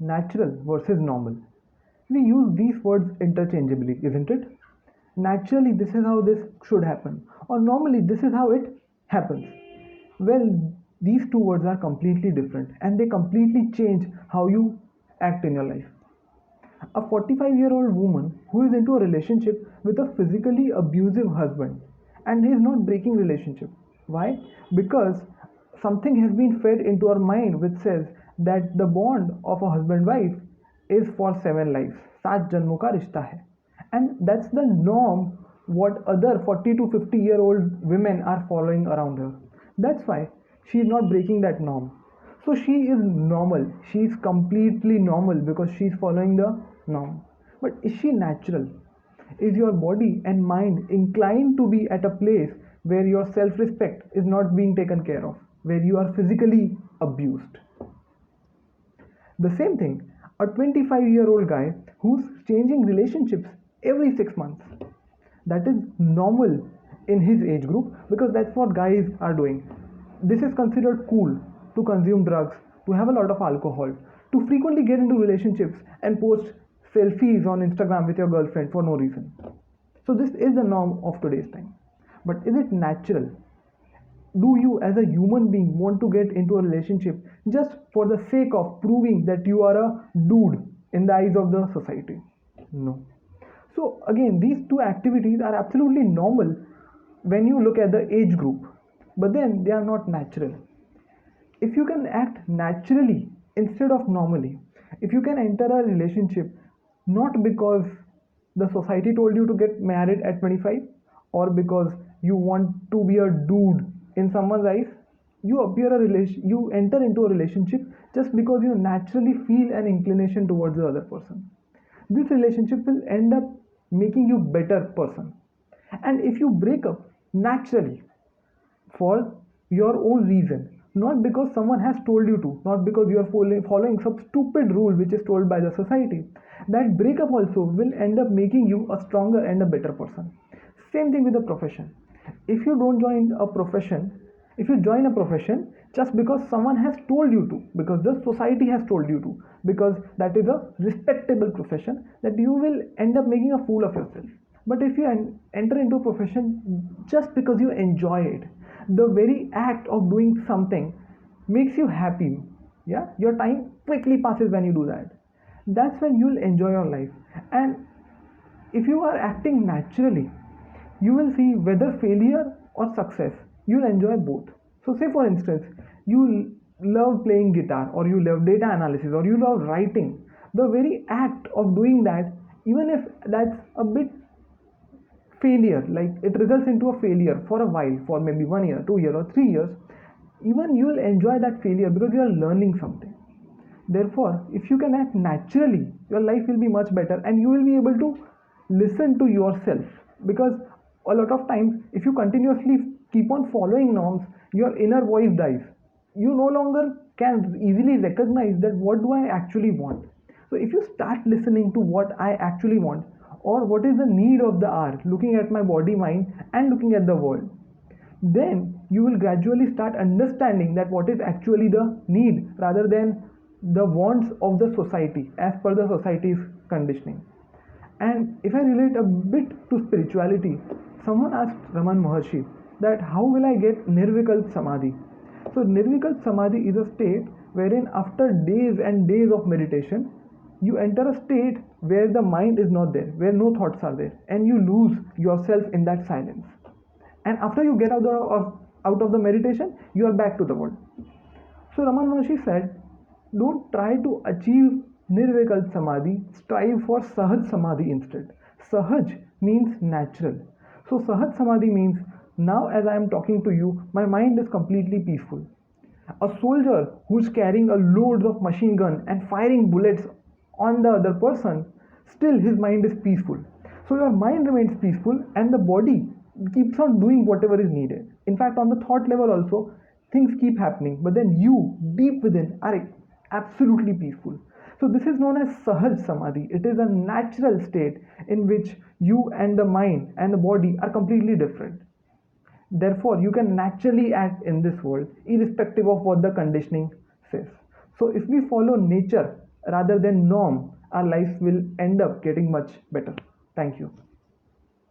natural versus normal. We use these words interchangeably, isn't it? Naturally, this is how this should happen, or normally, this is how it happens. Well, these two words are completely different and they completely change how you act in your life. A 45-year-old woman who is into a relationship with a physically abusive husband and he is not breaking relationship. Why? Because something has been fed into her mind which says that the bond of a husband wife is for 7 lives. सात जन्मों का रिश्ता है. And that's the norm what other 40 to 50-year-old women are following around her. That's why she is not breaking that norm. So she is normal. She is completely normal because she is following the norm. But is she natural? Is your body and mind inclined to be at a place where your self respect is not being taken care of, where you are physically abused? The same thing, a 25-year-old guy who's changing relationships every 6 months. That is normal in his age group because that's what guys are doing. This is considered cool to consume drugs, to have a lot of alcohol, to frequently get into relationships and post selfies on Instagram with your girlfriend for no reason. So, this is the norm of today's time. But is it natural? Do you, as a human being, want to get into a relationship just for the sake of proving that you are a dude in the eyes of the society? No. So, again, these two activities are absolutely normal when you look at the age group, but then they are not natural. If you can act naturally instead of normally, if you can enter a relationship not because the society told you to get married at 25 or because you want to be a dude in someone's eyes, you enter into a relationship just because you naturally feel an inclination towards the other person. This relationship will end up making you better person. And if you break up naturally for your own reason, not because someone has told you to, not because you are following some stupid rule which is told by the society, that breakup also will end up making you a stronger and a better person. Same thing with the profession. If you don't join a profession, if you join a profession just because someone has told you to, because the society has told you to, because that is a respectable profession, that you will end up making a fool of yourself. But if you enter into a profession just because you enjoy it, the very act of doing something makes you happy. Yeah, your time quickly passes when you do that. That's when you'll enjoy your life. And if you are acting naturally, you will see whether failure or success, you'll enjoy both. So, say for instance, you love playing guitar, or you love data analysis, or you love writing. The very act of doing that, even if that's a bit failure, like it results into a failure for a while, for maybe 1 year, 2 year, or 3 years, even you'll enjoy that failure because you are learning something. Therefore, if you can act naturally, your life will be much better and you will be able to listen to yourself. Because a lot of times, if you continuously keep on following norms, your inner voice dies. You no longer can easily recognize that what do I actually want. So, if you start listening to what I actually want or what is the need of the hour, looking at my body, mind, and looking at the world, then you will gradually start understanding that what is actually the need rather than the wants of the society as per the society's conditioning. And if I relate a bit to spirituality, someone asked Raman Maharshi that how will I get Nirvikalp Samadhi? So Nirvikalp Samadhi is a state wherein after days and days of meditation, you enter a state where the mind is not there, where no thoughts are there, and you lose yourself in that silence. And after you get out of the meditation, you are back to the world. So Raman Maharshi said, don't try to achieve Nirvikalp Samadhi, strive for Sahaj Samadhi instead. Sahaj means natural. So Sahaj Samadhi means now as I am talking to you, my mind is completely peaceful. A soldier who is carrying a load of machine gun and firing bullets on the other person, still his mind is peaceful. So your mind remains peaceful and the body keeps on doing whatever is needed. In fact, on the thought level also, things keep happening, but then you, deep within, are absolutely peaceful. So this is known as Sahaj Samadhi. It is a natural state in which you and the mind and the body are completely different. Therefore, you can naturally act in this world irrespective of what the conditioning says. So if we follow nature rather than norm, our lives will end up getting much better. Thank you.